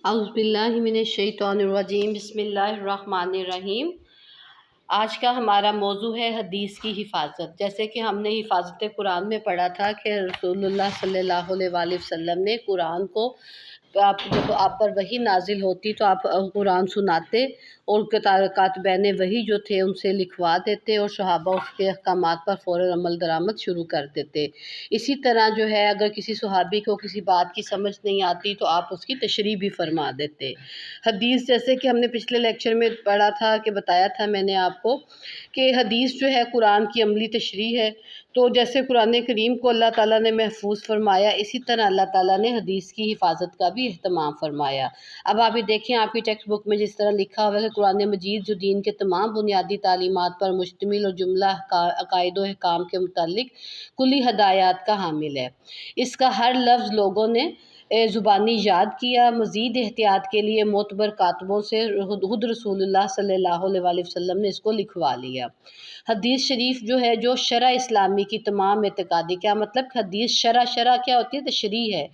اعوذ باللہ من الشیطان الرجیم، بسم اللہ الرحمن الرحیم۔ آج کا ہمارا موضوع ہے حدیث کی حفاظت۔ جیسے کہ ہم نے حفاظت قرآن میں پڑھا تھا کہ رسول اللہ صلی اللہ علیہ وآلہ وسلم نے قرآن کو جب آپ پر وحی نازل ہوتی تو آپ قرآن سناتے اور کاتبین وحی جو تھے ان سے لکھوا دیتے اور صحابہ اس کے احکامات پر فوراً عمل درآمد شروع کر دیتے۔ اسی طرح جو ہے اگر کسی صحابی کو کسی بات کی سمجھ نہیں آتی تو آپ اس کی تشریح بھی فرما دیتے۔ حدیث جیسے کہ ہم نے پچھلے لیکچر میں پڑھا تھا کہ بتایا تھا میں نے آپ کو کہ حدیث جو ہے قرآن کی عملی تشریح ہے۔ تو جیسے قرآن کریم کو اللہ تعالیٰ نے محفوظ فرمایا، اسی طرح اللہ تعالیٰ نے حدیث کی حفاظت کا بھی اہتمام فرمایا۔ اب آپ یہ دیکھیں آپ کی ٹیکسٹ بک میں جس طرح لکھا ہوا ہے کہ قرآن مجید جو دین کے تمام بنیادی تعلیمات پر مشتمل اور جملہ عقائد و احکام کے متعلق کلی ہدایات کا حامل ہے، اس کا ہر لفظ لوگوں نے زبانی یاد کیا۔ مزید احتیاط کے لیے معتبر کاتبوں سے خود رسول اللہ صلی اللہ علیہ وآلہ وسلم نے اس کو لکھوا لیا۔ حدیث شریف جو ہے جو شرع اسلامی کی تمام اعتقادی، کیا مطلب کہ حدیث شرع کیا ہوتی ہے؟ تشریح ہے۔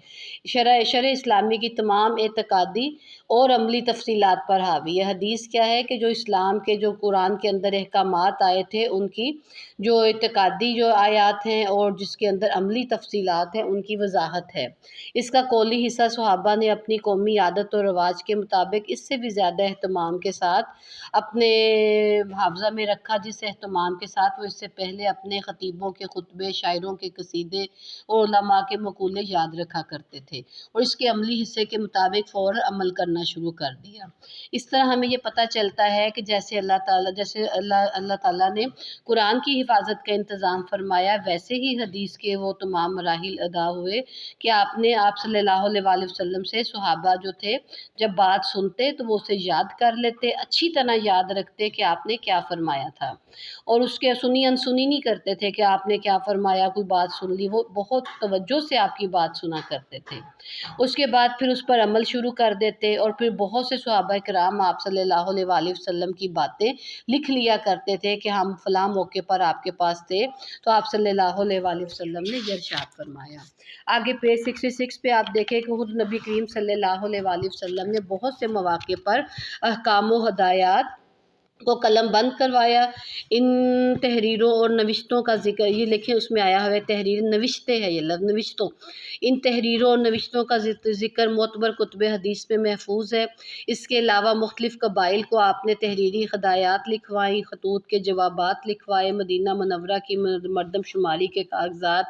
شرع اسلامی کی تمام اعتقادی اور عملی تفصیلات پر حاوی ہے۔ حدیث کیا ہے کہ جو اسلام کے جو قرآن کے اندر احکامات آئے تھے ان کی جو اعتقادی جو آیات ہیں اور جس کے اندر عملی تفصیلات ہیں ان کی وضاحت ہے۔ اس کا قولی حصہ صحابہ نے اپنی قومی عادت و رواج کے مطابق اس سے بھی زیادہ اہتمام کے ساتھ اپنے حافظہ میں رکھا، جس اہتمام کے ساتھ وہ اس سے پہلے اپنے خطیبوں کے خطبے، شاعروں کے قصیدے اور علماء کے مقولے یاد رکھا کرتے تھے اور اس کے عملی حصے کے مطابق فوراً عمل کرنا شروع کر دیا۔ اس طرح ہمیں یہ پتہ چلتا ہے کہ جیسے اللہ تعالیٰ نے قرآن کی حفاظت کا انتظام فرمایا، ویسے ہی حدیث کے وہ تمام مراحل ادا ہوئے کہ آپ صلی اللہ علیہ وآلہ وسلم سے صحابہ جو تھے جب بات سنتے تو وہ اسے یاد کر لیتے، اچھی طرح یاد رکھتے کہ آپ نے کیا فرمایا تھا، اور اس کے سنی انسنی نہیں کرتے تھے کہ آپ نے کیا فرمایا، کوئی بات سن لی، وہ بہت توجہ سے آپ کی بات سنا کرتے تھے۔ اس کے بعد پھر اس پر عمل شروع کر دیتے اور پھر بہت سے صحابہ کرام آپ صلی اللہ علیہ وآلہ وسلم کی باتیں لکھ لیا کرتے تھے کہ ہم فلاں موقع پر آپ کے پاس تھے تو آپ صلی اللہ علیہ وآلہ وسلم نے یہ ارشاد فرمایا۔ آگے پیج 66 پہ آپ دیکھیں کہ خود نبی کریم صلی اللہ علیہ وآلہ وسلم نے بہت سے مواقع پر احکام و ہدایات کو قلم بند کروایا۔ ان تحریروں اور نوشتوں کا ذکر، یہ لکھیں اس میں آیا ہوا ہے تحریر، نوشتے ہے یہ لفظ نوشتوں، ان تحریروں اور نوشتوں کا ذکر معتبر کتب حدیث میں محفوظ ہے۔ اس کے علاوہ مختلف قبائل کو آپ نے تحریری ہدایات لکھوائیں، خطوط کے جوابات لکھوائے، مدینہ منورہ کی مردم شماری کے کاغذات،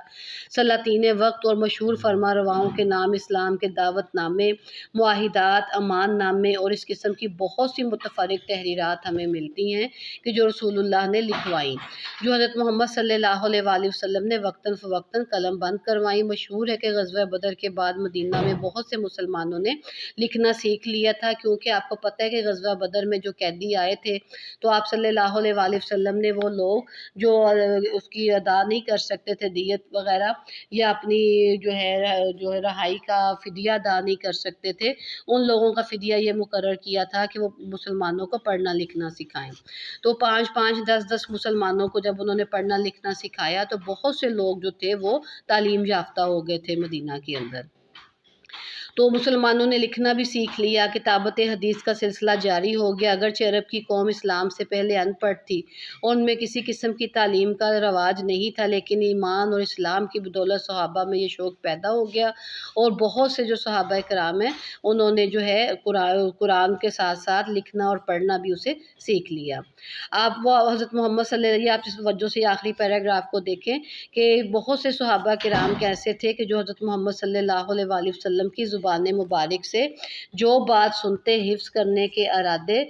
سلاطین وقت اور مشہور فرما رواؤں کے نام، اسلام کے دعوت نامے، معاہدات، امان نامے اور اس قسم کی بہت سی متفرق تحریرات ہمیں ملتی ہیں کہ جو رسول اللہ نے لکھوائیں، جو حضرت محمد صلی اللہ علیہ وآلہ وسلم نے وقتاً فوقتاً قلم بند کروائیں۔ مشہور ہے کہ غزوہ بدر کے بعد مدینہ میں بہت سے مسلمانوں نے لکھنا سیکھ لیا تھا، کیونکہ آپ کو پتہ ہے کہ غزوہ بدر میں جو قیدی آئے تھے تو آپ صلی اللہ علیہ وآلہ وسلم نے وہ لوگ جو اس کی ادا نہیں کر سکتے تھے دیت وغیرہ یا اپنی جو ہے رہائی کا فدیہ ادا نہیں کر سکتے تھے، ان لوگوں کا فدیہ یہ مقرر کیا تھا کہ وہ مسلمانوں کو پڑھنا لکھنا سکھائیں۔ تو 5 10 مسلمانوں کو جب انہوں نے پڑھنا لکھنا سکھایا تو بہت سے لوگ جو تھے وہ تعلیم یافتہ ہو گئے تھے مدینہ کے اندر، تو مسلمانوں نے لکھنا بھی سیکھ لیا۔ کتابت حدیث کا سلسلہ جاری ہو گیا۔ اگرچہ عرب کی قوم اسلام سے پہلے ان پڑھ تھی اور ان میں کسی قسم کی تعلیم کا رواج نہیں تھا، لیکن ایمان اور اسلام کی بدولت صحابہ میں یہ شوق پیدا ہو گیا اور بہت سے جو صحابہ کرام ہیں انہوں نے جو ہے قرآن کے ساتھ ساتھ لکھنا اور پڑھنا بھی اسے سیکھ لیا۔ آپ وہ حضرت محمد صلی اللہ علیہ وسلم، آپ اس توجہ سے آخری پیراگراف کو دیکھیں کہ بہت سے صحابہ کرام کیسے تھے کہ جو حضرت محمد صلی اللہ علیہ وآلہ وسلم کی زبان مبارک سے جو بات سنتے حفظ کرنے کے ارادے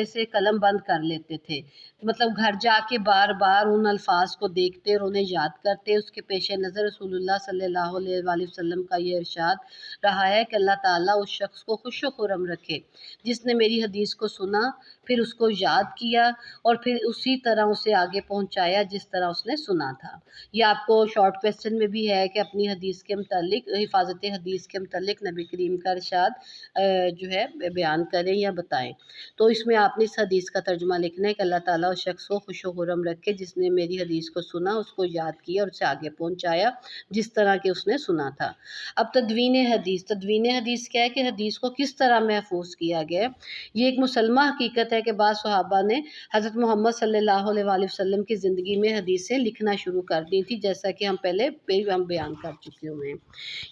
سے قلم بند کر لیتے تھے، مطلب گھر جا کے بار بار ان الفاظ کو دیکھتے اور انہیں یاد کرتے۔ اس کے پیش نظر رسول اللہ صلی اللہ علیہ وآلہ وسلم کا یہ ارشاد رہا ہے کہ اللہ تعالیٰ اس شخص کو خوش و خرم رکھے جس نے میری حدیث کو سنا، پھر اس کو یاد کیا اور پھر اسی طرح اسے آگے پہنچایا جس طرح اس نے سنا تھا۔ یہ آپ کو شارٹ کویسچن میں بھی ہے کہ اپنی حدیث کے متعلق، حفاظت حدیث کے متعلق نبی کریم کا ارشاد جو ہے بیان کریں یا بتائیں۔ تو اس میں آپ نے اس حدیث کا ترجمہ لکھنا ہے کہ اللہ تعالیٰ اس شخص کو خوش و خرم رکھے جس نے میری حدیث کو سنا، اس کو یاد کیا اور اسے آگے پہنچایا جس طرح کہ اس نے سنا تھا۔ اب تدوین حدیث، تدوین حدیث کیا ہے کہ حدیث کو کس طرح محفوظ کیا گیا ہے۔ یہ ایک مسلمہ حقیقت ہے کہ بعض صحابہ نے حضرت محمد صلی اللہ علیہ وآلہ وسلم کی زندگی میں حدیثیں لکھنا شروع کر دی تھی، جیسا کہ ہم پہلے بیان کر چکے ہوئے ہیں۔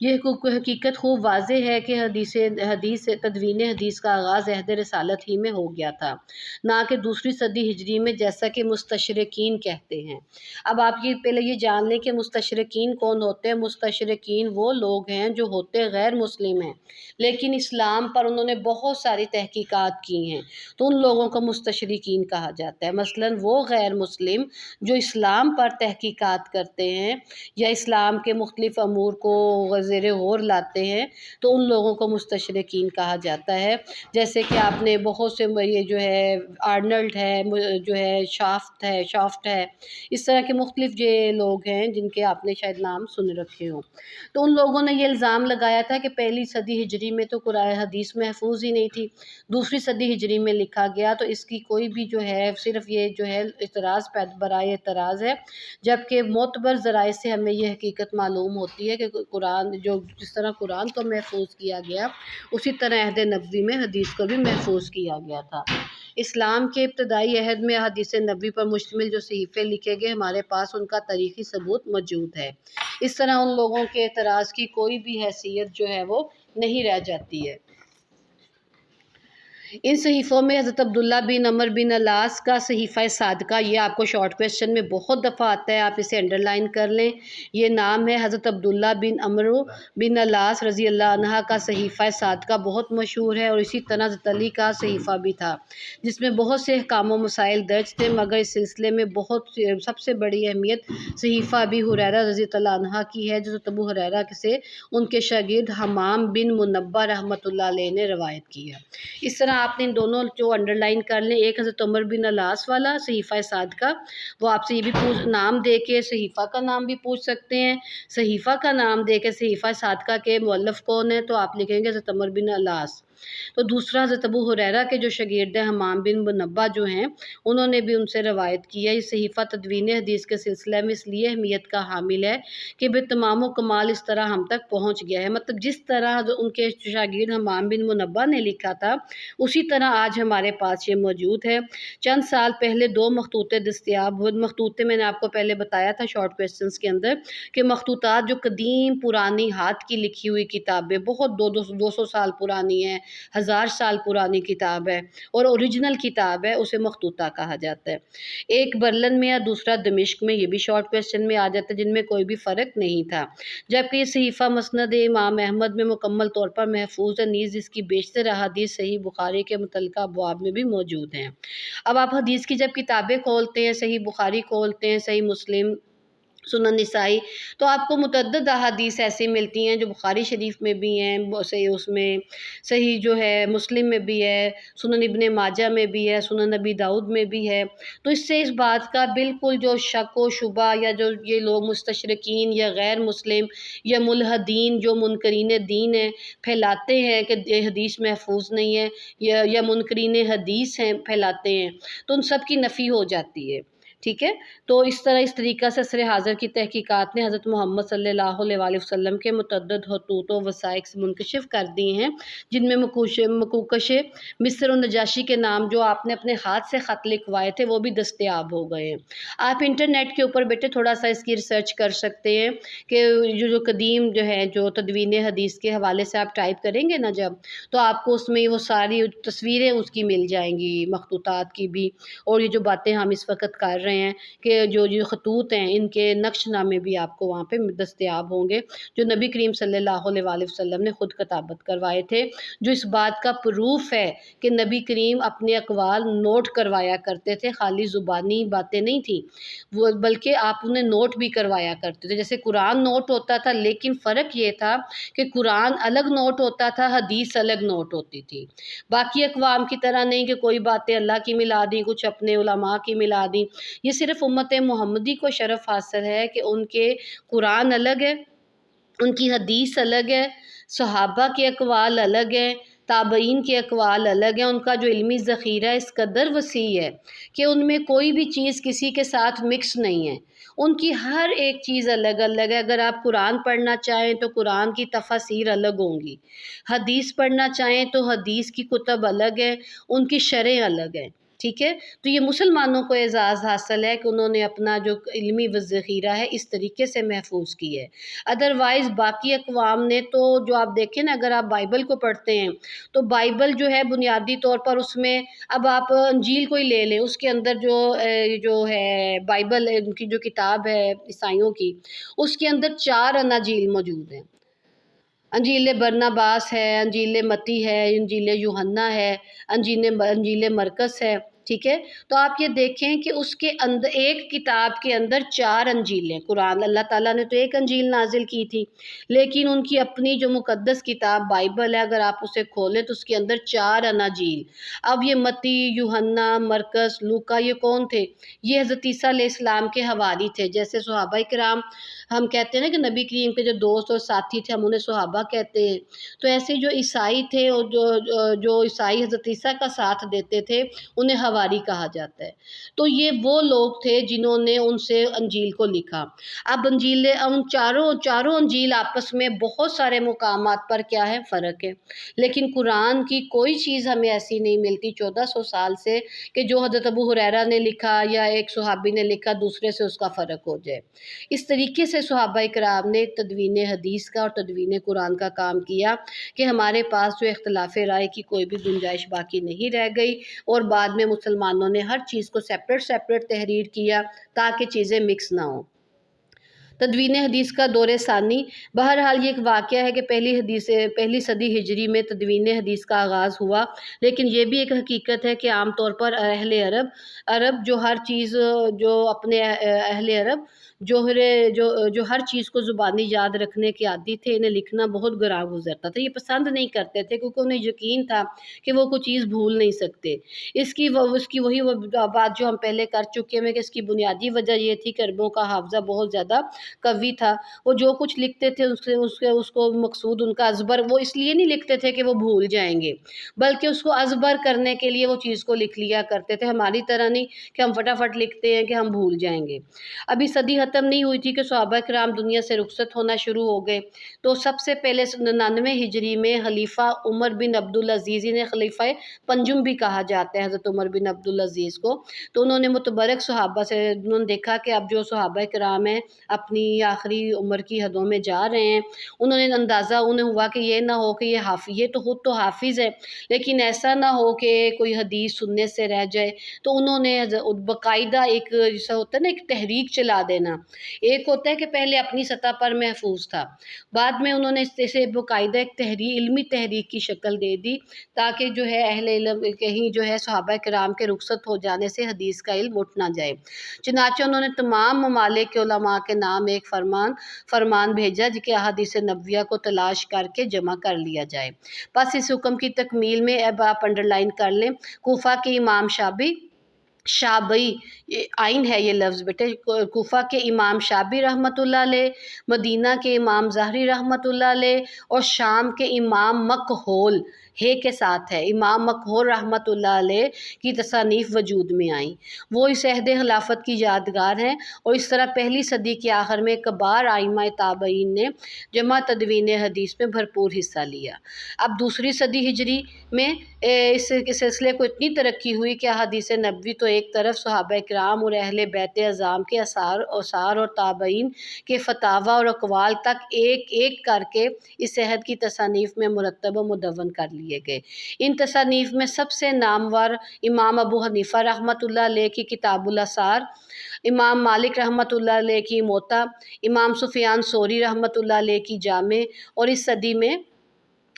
یہ حقیقت خوب واضح ہے کہ تدوین حدیث کا آغاز عہد رسالت ہی میں ہو گیا تھا، نہ کہ دوسری صدی ہجری میں جیسا کہ مستشرقین کہتے ہیں۔ اب آپ پہلے یہ جان لیں کہ مستشرقین کون ہوتے ہیں۔ مستشرقین وہ لوگ ہیں جو ہوتے غیر مسلم ہیں لیکن اسلام پر انہوں نے بہت ساری تحقیقات کی ہیں، تو ان لوگوں کو مستشرقین کہا جاتا ہے۔ مثلاً وہ غیر مسلم جو اسلام پر تحقیقات کرتے ہیں یا اسلام کے مختلف امور کو زیر غور لاتے ہیں تو ان لوگوں کو مستشرقین کہا جاتا ہے۔ جیسے کہ آپ نے بہت سے یہ جو ہے آرنلڈ ہے، جو ہے شافٹ ہے، اس طرح کے مختلف یہ لوگ ہیں جن کے آپ نے شاید نام سن رکھے ہوں۔ تو ان لوگوں نے یہ الزام لگایا تھا کہ پہلی صدی ہجری میں تو قرآن حدیث محفوظ ہی نہیں تھی، دوسری صدی ہجری میں لکھا گیا، تو اس کی کوئی بھی جو ہے صرف یہ جو ہے برائے اعتراض ہے، جبکہ معتبر ذرائع سے ہمیں یہ حقیقت معلوم ہوتی ہے کہ قرآن جس طرح قرآن کو محفوظ کیا گیا اسی طرح عہد نبوی میں حدیث کو بھی محفوظ کیا گیا تھا۔ اسلام کے ابتدائی عہد میں حدیث نبوی پر مشتمل جو صحیفے لکھے گئے ہمارے پاس ان کا تاریخی ثبوت موجود ہے۔ اس طرح ان لوگوں کے اعتراض کی کوئی بھی حیثیت جو ہے وہ نہیں رہ جاتی ہے۔ ان صحیفوں میں حضرت عبداللہ بن عمر بن العاص کا صحیفہ صادقہ، یہ آپ کو شارٹ کویسچن میں بہت دفعہ آتا ہے، آپ اسے انڈرلائن کر لیں۔ یہ نام ہے حضرت عبداللہ بن عمر بن العاص رضی اللہ عنہ کا صحیفہ صادقہ بہت مشہور ہے، اور اسی طرح حضرت علی کا صحیفہ بھی تھا جس میں بہت سے احکام و مسائل درج تھے، مگر اس سلسلے میں سب سے بڑی اہمیت صحیفہ ابی ہریرہ رضی اللہ عنہ کی ہے، جو ابو ہریرہ سے ان کے شاگرد حمام بن منبہ رحمۃ اللہ علیہ نے روایت کی ہے۔ اس طرح آپ نے ان دونوں جو انڈرلائن کر لیں، ایک حضرت عمر بن العاص والا صحیفہ صادقہ، وہ آپ سے یہ بھی نام دے کے صحیفہ کا نام بھی پوچھ سکتے ہیں، صحیفہ کا نام دے کے صحیفہ صادقہ کے مؤلف کون ہے تو آپ لکھیں گے حضرت عمر بن العاص۔ تو دوسرا حضرت ابو ہریرہ کے جو شاگرد ہیں حمام بن منبہ جو ہیں، انہوں نے بھی ان سے روایت کی ہے۔ یہ صحیفہ تدوین حدیث کے سلسلے میں اس لیے اہمیت کا حامل ہے کہ بے تمام و کمال اس طرح ہم تک پہنچ گیا ہے، مطلب جس طرح ان کے شاگرد حمام بن منبہ نے لکھا تھا اسی طرح آج ہمارے پاس یہ موجود ہے۔ چند سال پہلے 2 مخطوطے دستیاب ہوئے۔ مخطوطے میں نے آپ کو پہلے بتایا تھا شارٹ کویسچنز کے اندر کہ مخطوطات جو قدیم پرانی ہاتھ کی لکھی ہوئی کتابیں بہت 200 سال پرانی ہیں، 1000 سال پرانی کتاب ہے اور اوریجنل کتاب ہے، اسے مخطوطہ کہا جاتا ہے۔ ایک برلن میں یا دوسرا دمشق میں، یہ بھی شارٹ کویسچن میں آ جاتا ہے، جن میں کوئی بھی فرق نہیں تھا، جبکہ یہ صحیفہ مسند امام احمد میں مکمل طور پر محفوظ ہے، نیز اس کی بیشتر احادیث صحیح بخاری کے متعلقہ ابواب میں بھی موجود ہیں۔ اب آپ حدیث کی جب کتابیں کھولتے ہیں، صحیح بخاری کھولتے ہیں، صحیح مسلم، سنن نسائی، تو آپ کو متعدد احادیث ایسی ملتی ہیں جو بخاری شریف میں بھی ہیں، صحیح اس میں صحیح جو ہے مسلم میں بھی ہے، سنن ابن ماجہ میں بھی ہے، سنن نبی داؤد میں بھی ہے۔ تو اس سے اس بات کا بالکل جو شک و شبہ یا جو یہ لوگ مستشرقین یا غیر مسلم یا ملحدین جو منکرین دین ہیں پھیلاتے ہیں کہ یہ حدیث محفوظ نہیں ہے یا منکرین حدیث ہیں پھیلاتے ہیں، تو ان سب کی نفی ہو جاتی ہے، ٹھیک ہے۔ تو اس طریقہ سے عصر حاضر کی تحقیقات نے حضرت محمد صلی اللہ علیہ وآلہ وسلم کے متعدد خطوط و وثائق منکشف کر دی ہیں، جن میں مکوکش مصر و نجاشی کے نام جو آپ نے اپنے ہاتھ سے خط لکھوائے تھے وہ بھی دستیاب ہو گئے ہیں۔ آپ انٹرنیٹ کے اوپر بیٹھے تھوڑا سا اس کی ریسرچ کر سکتے ہیں کہ جو قدیم جو ہے جو تدوین حدیث کے حوالے سے آپ ٹائپ کریں گے نا جب، تو آپ کو اس میں وہ ساری تصویریں اس کی مل جائیں گی، مخطوطات کی بھی، اور یہ جو باتیں ہم اس وقت کر رہے رہے ہیں کہ جو خطوط ہیں ان کے نقش نامے بھی آپ کو وہاں پہ دستیاب ہوں گے جو نبی کریم صلی اللہ علیہ وآلہ وسلم نے خود کتابت کروائے تھے، جو اس بات کا پروف ہے کہ نبی کریم اپنے اقوال نوٹ کروایا کرتے تھے، خالی زبانی باتیں نہیں تھیں وہ، بلکہ آپ انہیں نوٹ بھی کروایا کرتے تھے۔ جیسے قرآن نوٹ ہوتا تھا، لیکن فرق یہ تھا کہ قرآن الگ نوٹ ہوتا تھا، حدیث الگ نوٹ ہوتی تھی۔ باقی اقوام کی طرح نہیں کہ کوئی باتیں اللہ کی ملا دیں، کچھ اپنے علماء کی ملا دیں۔ یہ صرف امت محمدی کو شرف حاصل ہے کہ ان کے قرآن الگ ہے، ان کی حدیث الگ ہے، صحابہ کے اقوال الگ ہیں، تابعین کے اقوال الگ ہیں، ان کا جو علمی ذخیرہ اس قدر وسیع ہے کہ ان میں کوئی بھی چیز کسی کے ساتھ مکس نہیں ہے، ان کی ہر ایک چیز الگ الگ ہے۔ اگر آپ قرآن پڑھنا چاہیں تو قرآن کی تفاسیر الگ ہوں گی، حدیث پڑھنا چاہیں تو حدیث کی کتب الگ ہیں، ان کی شرح الگ ہیں، ٹھیک ہے۔ تو یہ مسلمانوں کو اعزاز حاصل ہے کہ انہوں نے اپنا جو علمی ذخیرہ ہے اس طریقے سے محفوظ کی ہے۔ ادروائز باقی اقوام نے تو، جو آپ دیکھیں نا، اگر آپ بائبل کو پڑھتے ہیں تو بائبل جو ہے بنیادی طور پر اس میں، اب آپ انجیل کو ہی لے لیں، اس کے اندر جو ہے بائبل ان کی جو کتاب ہے عیسائیوں کی، اس کے اندر 4 اناجیل موجود ہیں۔ انجیل برناباس ہے، انجیل متی ہے، انجیل یوحنا ہے، انجیل مرکس ہے، ٹھیک ہے۔ تو آپ یہ دیکھیں کہ اس کے اندر ایک کتاب کے اندر 4 انجیلیں، قرآن اللہ تعالیٰ نے تو ایک انجیل نازل کی تھی، لیکن ان کی اپنی جو مقدس کتاب بائبل ہے، اگر آپ اسے کھولیں تو اس کے اندر 4 اناجیل۔ اب یہ متی، یوحنا، مرکس، لوکا، یہ کون تھے؟ یہ حضرت عیسیٰ علیہ السلام کے حواری تھے۔ جیسے صحابہ کرام، ہم کہتے ہیں نا کہ نبی کریم کے جو دوست اور ساتھی تھے ہم انہیں صحابہ کہتے ہیں، تو ایسے جو عیسائی تھے اور جو عیسائی حضرت عیسیٰ کا ساتھ دیتے تھے انہیں حواری کہا جاتا ہے۔ تو یہ وہ لوگ تھے جنہوں نے ان سے انجیل کو لکھا۔ اب ان چاروں انجیل آپس میں بہت سارے مقامات پر کیا ہے، فرق ہے، لیکن قرآن کی کوئی چیز ہمیں ایسی نہیں ملتی 1400 سال سے کہ جو حضرت ابو ہریرہ نے لکھا یا ایک صحابی نے لکھا دوسرے سے اس کا فرق ہو جائے۔ اس طریقے سے صحابہ کرام نے تدوین حدیث کا اور تدوین قرآن کا کام کیا کہ ہمارے پاس جو اختلاف رائے کی کوئی بھی گنجائش باقی نہیں رہ گئی، اور بعد میں مسلمانوں نے ہر چیز کو سیپریٹ تحریر کیا تاکہ چیزیں مکس نہ ہوں۔ تدوین حدیث کا دور ثانی، بہرحال یہ ایک واقعہ ہے کہ پہلی صدی ہجری میں تدوین حدیث کا آغاز ہوا، لیکن یہ بھی ایک حقیقت ہے کہ عام طور پر اہل عرب جو ہر چیز، جو اپنے اہل عرب جو ہر چیز کو زبانی یاد رکھنے کے عادی تھے، انہیں لکھنا بہت گراں گزرتا تھا، یہ پسند نہیں کرتے تھے کیونکہ انہیں یقین تھا کہ وہ کوئی چیز بھول نہیں سکتے۔ اس کی وہی بات جو ہم پہلے کر چکے ہیں کہ اس کی بنیادی وجہ یہ تھی کہ عربوں کا حافظہ بہت زیادہ قوی تھا، وہ جو کچھ لکھتے تھے اس کو مقصود ان کا ازبر، وہ اس لیے نہیں لکھتے تھے کہ وہ بھول جائیں گے، بلکہ اس کو ازبر کرنے کے لیے وہ چیز کو لکھ لیا کرتے تھے، ہماری طرح نہیں کہ ہم فٹافٹ لکھتے ہیں کہ ہم بھول جائیں گے۔ ابھی صدی ختم نہیں ہوئی تھی کہ صحابہ کرام دنیا سے رخصت ہونا شروع ہو گئے، تو سب سے پہلے 99 ہجری میں خلیفہ عمر بن عبدالعزیز، انہیں خلیفہ پنجم بھی کہا جاتا ہے حضرت عمر بن عبدالعزیز کو، تو انہوں نے متبرک صحابہ سے، انہوں نے دیکھا کہ اب جو صحابہ کرام ہیں اپنی آخری عمر کی حدوں میں جا رہے ہیں، انہوں نے اندازہ انہیں ہوا کہ یہ نہ ہو کہ یہ تو خود تو حافظ ہے لیکن ایسا نہ ہو کہ کوئی حدیث سننے سے رہ جائے، تو انہوں نے باقاعدہ ایک جیسا ہوتا ہے نا، ایک تحریک چلا دینا۔ ایک ہوتا ہے کہ پہلے اپنی سطح پر محفوظ تھا، بعد میں انہوں نے اسے باقاعدہ ایک علمی تحریک کی شکل دے دی تاکہ جو ہے اہل علم کہیں جو ہے صحابہ کرام کے رخصت ہو جانے سے حدیث کا علم اٹھ نہ جائے۔ چنانچہ انہوں نے تمام ممالک کے علماء کے نام ایک فرمان بھیجا کہ احادیث نبویہ کو تلاش کر کے جمع کر لیا جائے۔ بس اس حکم کی تکمیل میں، اب آپ انڈرلائن کر لیں، کوفہ کے امام شابی آئین ہے یہ لفظ بیٹے، کوفہ کے امام شابی رحمۃ اللہ علیہ، مدینہ کے امام ظاہری رحمۃ اللہ علیہ، اور شام کے امام مکحول کے ساتھ ہے، امام مکحول رحمۃ اللہ علیہ کی تصانیف وجود میں آئیں، وہ اس عہد خلافت کی یادگار ہیں، اور اس طرح پہلی صدی کے آخر میں کبار ائمہ تابعین نے جمع تدوین حدیث میں بھرپور حصہ لیا۔ اب دوسری صدی ہجری میں اس سلسلے کو اتنی ترقی ہوئی کہ احادیث نبوی تو ایک طرف صحابہ کرام اور اہل بیت اعظام کے آثار اور تابعین کے فتاوی اور اقوال تک ایک ایک کر کے اس عہد کی تصانیف میں مرتب و مدون کر لیے گئے۔ ان تصانیف میں سب سے نامور امام ابو حنیفہ رحمۃ اللہ علیہ کی کتاب الاثار، امام مالک رحمۃ اللہ علیہ کی موطا، امام سفیان ثوری رحمۃ اللہ علیہ کی جامع، اور اس صدی میں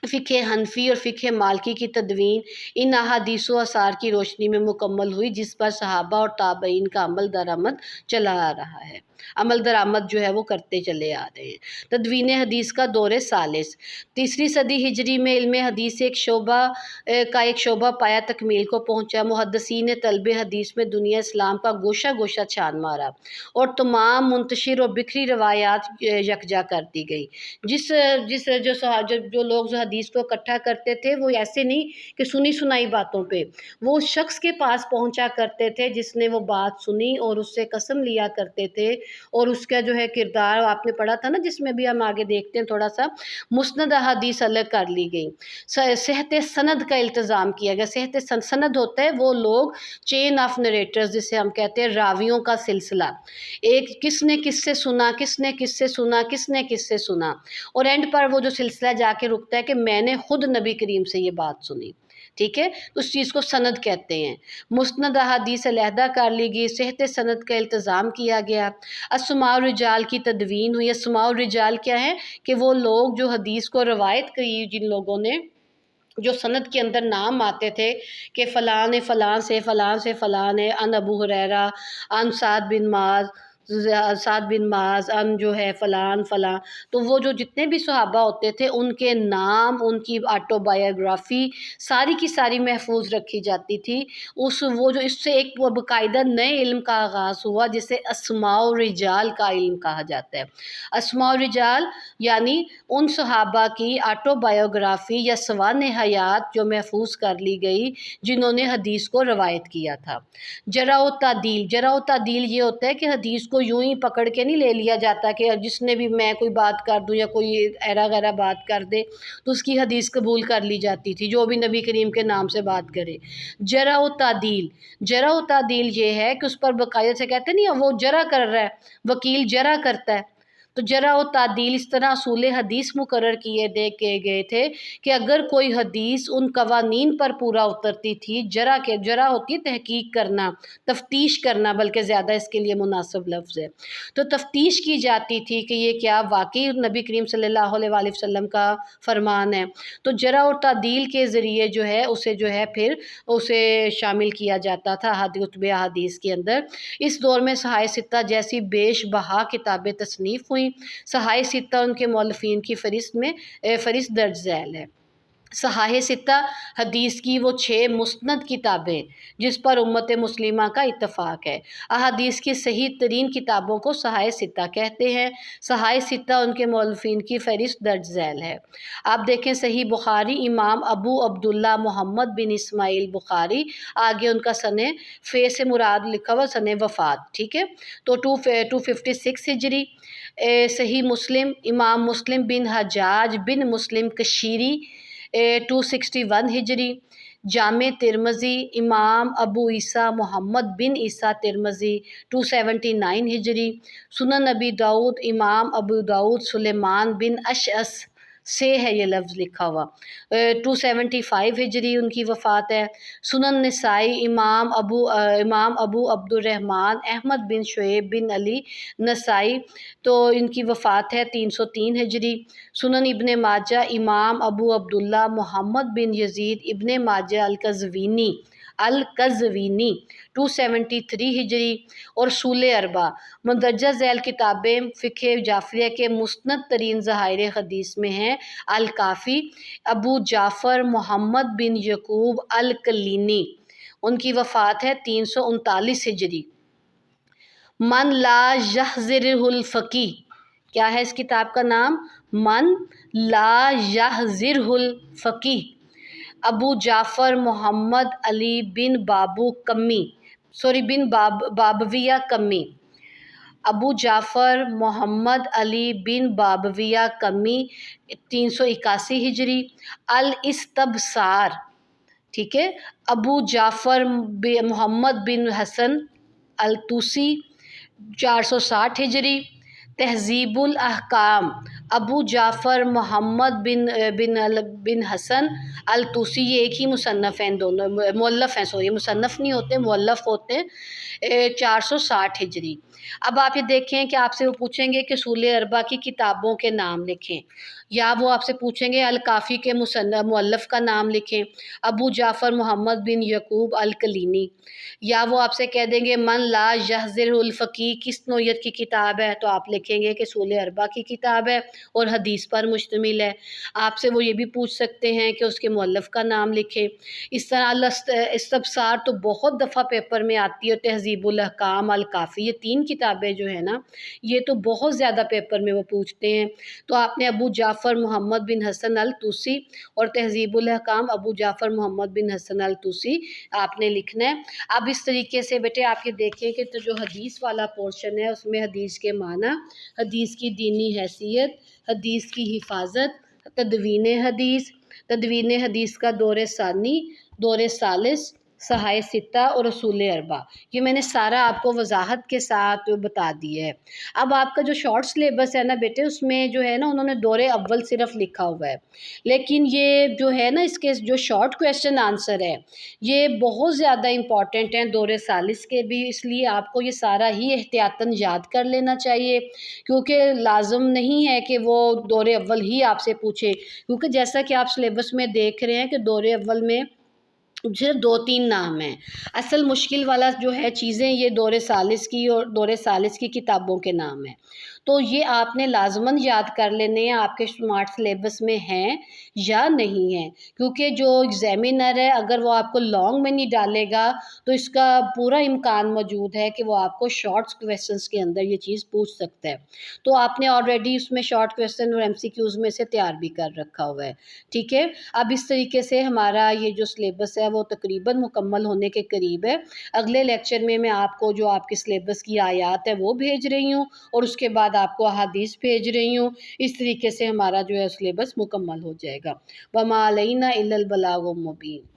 فقہ حنفی اور فقہ مالکی کی تدوین ان احادیث و آثار کی روشنی میں مکمل ہوئی، جس پر صحابہ اور تابعین کا عمل درآمد چلا آ رہا ہے، عمل درآمد جو ہے وہ کرتے چلے آ رہے ہیں۔ تدوین حدیث کا دور ثالث، تیسری صدی ہجری میں علم حدیث ایک شعبہ پایا تکمیل کو پہنچا۔ محدثین طلب حدیث میں دنیا اسلام کا گوشہ گوشہ چھان مارا اور تمام منتشر اور بکھری روایات یکجا کر دی گئی۔ جو لوگ جو حدیث کو اکٹھا کرتے تھے وہ ایسے نہیں کہ سنی سنائی باتوں پہ، وہ اس شخص کے پاس پہنچا کرتے تھے جس نے وہ بات سنی اور اس سے قسم لیا کرتے تھے، اور اس کا جو ہے کردار آپ نے پڑھا تھا نا، جس میں بھی ہم آگے دیکھتے ہیں تھوڑا سا، مسند احادیث الگ کر لی گئی، صحت سند کا التزام کیا گیا۔ صحت سند ہوتا ہے وہ لوگ چین آف نریٹرز جسے ہم کہتے ہیں، راویوں کا سلسلہ، ایک کس نے کس سے سنا، کس نے کس سے سنا، کس نے کس سے سنا، اور اینڈ پر وہ جو سلسلہ جا کے رکتا ہے کہ میں نے خود نبی کریم سے یہ بات سنی، ٹھیک ہے، تو اس چیز کو سند کہتے ہیں۔ مسند احادیث علیحدہ کر لی گئی، صحت سند کا التزام کیا گیا، اسماء الرجال کی تدوین ہوئی۔ اسماء الرجال کیا ہے کہ وہ لوگ جو حدیث کو روایت کی، جن لوگوں نے جو سند کے اندر نام آتے تھے کہ فلاں نے فلاں سے فلاں ہے، ان ابو ہریرہ، ان سعد بن معاذ، ان جو ہے فلاں، تو وہ جو جتنے بھی صحابہ ہوتے تھے ان کے نام، ان کی آٹو بایوگرافی ساری کی ساری محفوظ رکھی جاتی تھی۔ وہ جو اس سے ایک باقاعدہ نئے علم کا آغاز ہوا جسے اسماء الرجال کا علم کہا جاتا ہے۔ اسماء الرجال یعنی ان صحابہ کی آٹو بایوگرافی یا سوانح حیات جو محفوظ کر لی گئی جنہوں نے حدیث کو روایت کیا تھا۔ جرح و تعدیل یہ ہوتا ہے کہ حدیث کو یوں ہی پکڑ کے نہیں لے لیا جاتا کہ جس نے بھی میں کوئی بات کر دوں یا کوئی ایرا غیرہ بات کر دے تو اس کی حدیث قبول کر لی جاتی تھی، جو بھی نبی کریم کے نام سے بات کرے۔ جرح و تعدیل یہ ہے کہ اس پر باقاعدہ سے کہتے نہیں وہ جرح کر رہا ہے، وکیل جرح کرتا ہے، تو جرح و تعدیل اس طرح اصول حدیث مقرر کیے گئے تھے کہ اگر کوئی حدیث ان قوانین پر پورا اترتی تھی، جرح ہوتی ہے تحقیق کرنا، تفتیش کرنا، بلکہ زیادہ اس کے لیے مناسب لفظ ہے، تو تفتیش کی جاتی تھی کہ یہ کیا واقعی نبی کریم صلی اللہ علیہ وآلہ وسلم کا فرمان ہے، تو جرح اور تعدیل کے ذریعے جو ہے پھر اسے شامل کیا جاتا تھا کتب احادیث کے اندر۔ اس دور میں صحائف ستہ جیسی بیش بہا کتابیں تصنیف ہوئیں۔ صحائف ستہ ان کے مؤلفین کی فہرست درج ذیل ہے۔ صحائف ستہ حدیث کی وہ 6 مستند کتابیں جس پر امت مسلمہ کا اتفاق ہے۔ احادیث کی صحیح ترین کتابوں کو صحائف ستہ کہتے ہیں۔ صحائف ستہ ان کے مؤلفین کی فہرست درج ذیل ہے۔ آپ دیکھیں صحیح بخاری، امام ابو عبداللہ محمد بن اسماعیل بخاری، آگے ان کا فے سے مراد لکھا ہوا سن وفات، ٹھیک ہے، تو 256 ہجری۔ صحیح مسلم، امام مسلم بن حجاج بن مسلم کشیری، 261 ہجری۔ جامع ترمذی، امام ابو عیسیٰ محمد بن عیسیٰ ترمذی، 279 ہجری۔ سنن ابی داؤد، امام ابو داؤد سلیمان بن اشعث سے ہے یہ لفظ لکھا ہوا، 275 ہجری ان کی وفات ہے۔ سنن نسائی، امام ابو عبد الرحمن احمد بن شعیب بن علی نسائی، تو ان کی وفات ہے 303 ہجری۔ سنن ابن ماجہ، امام ابو عبداللہ محمد بن یزید ابن ماجہ القزوینی، 273 ہجری۔ اور اصول اربعہ مندرجہ ذیل کتابیں فقہ جعفریہ کے مستند ترین ذخائر حدیث میں ہیں۔ الکافی، ابو جعفر محمد بن یعقوب الکلینی، ان کی وفات ہے 339 ہجری۔ من لا یحضرہ الفقیہ، کیا ہے اس کتاب کا نام؟ من لا یحضرہ الفقیہ، ابو جعفر محمد علی بن بابویہ کمی، ابو جعفر محمد علی بن بابویہ کمی، 381 ہجری۔ الاستبصار، ٹھیک ہے. ابو جعفر محمد بن حسن الطوسی 460 ہجری. تہذیب الاحکام ابو جعفر محمد بن حسن الطوسی، یہ ایک ہی مصنف ہیں، دونوں مؤلف ہیں، سوری مصنف نہیں ہوتے، مؤلف ہوتے ہیں. 460 ہجری. اب آپ یہ دیکھیں کہ آپ سے وہ پوچھیں گے کہ اصول اربعہ کی کتابوں کے نام لکھیں، یا وہ آپ سے پوچھیں گے الکافی کے مؤلف کا نام لکھیں، ابو جعفر محمد بن یعقوب الکلینی، یا وہ آپ سے کہہ دیں گے من لا یحضر الفقیہ کس نوعیت کی کتاب ہے، تو آپ لکھیں گے کہ اصول اربعہ کی کتاب ہے اور حدیث پر مشتمل ہے. آپ سے وہ یہ بھی پوچھ سکتے ہیں کہ اس کے مؤلف کا نام لکھیں. اس طرح استبصار تو بہت دفعہ پیپر میں آتی ہے، تہذیب الاحکام، الکافی، یہ 3 کتابیں جو ہیں نا یہ تو بہت زیادہ پیپر میں وہ پوچھتے ہیں. تو آپ نے ابو جعفر محمد بن حسن الطوسی اور تہذیب الاحکام ابو جعفر محمد بن حسن الطوسی آپ نے لکھنا ہے. اب اس طریقے سے بیٹے آپ یہ دیکھیں کہ تو جو حدیث والا پورشن ہے اس میں حدیث کے معنی، حدیث کی دینی حیثیت، حدیث کی حفاظت، تدوین حدیث کا دور ثانی، دور ثالث، صحائح ستہ اور اصول اربعہ، یہ میں نے سارا آپ کو وضاحت کے ساتھ بتا دیا ہے. اب آپ کا جو شارٹ سلیبس ہے نا بیٹے اس میں جو ہے نا انہوں نے دور اول صرف لکھا ہوا ہے، لیکن یہ جو ہے نا اس کے جو شارٹ کویسچن آنسر ہے یہ بہت زیادہ امپورٹنٹ ہیں دور ثالث کے بھی، اس لیے آپ کو یہ سارا ہی احتیاطاً یاد کر لینا چاہیے، کیونکہ لازم نہیں ہے کہ وہ دور اول ہی آپ سے پوچھے، کیونکہ جیسا کہ آپ سلیبس میں دیکھ رہے ہیں کہ دور اول میں صرف 2-3 نام ہیں. اصل مشکل والا جو ہے چیزیں یہ دور ثالث کی اور دور ثالث کی کتابوں کے نام ہیں، تو یہ آپ نے لازماً یاد کر لینے ہیں، آپ کے اسمارٹ سلیبس میں ہیں یا نہیں ہیں، کیونکہ جو ایگزامینر ہے اگر وہ آپ کو لانگ میں نہیں ڈالے گا تو اس کا پورا امکان موجود ہے کہ وہ آپ کو شارٹ کویسچنس کے اندر یہ چیز پوچھ سکتا ہے. تو آپ نے آلریڈی اس میں شارٹ کویسچن اور MCQs میں سے تیار بھی کر رکھا ہوا ہے. ٹھیک ہے. اب اس طریقے سے ہمارا یہ جو سلیبس ہے وہ تقریباً مکمل ہونے کے قریب ہے. اگلے لیکچر میں آپ کو جو آپ کے سلیبس کی آیات ہے وہ بھیج رہی ہوں اور اس کے بعد آپ کو احادیث بھیج رہی ہوں. اس طریقے سے ہمارا جو ہے سلیبس مکمل ہو جائے گا. وما علینا الا البلاغ المبین.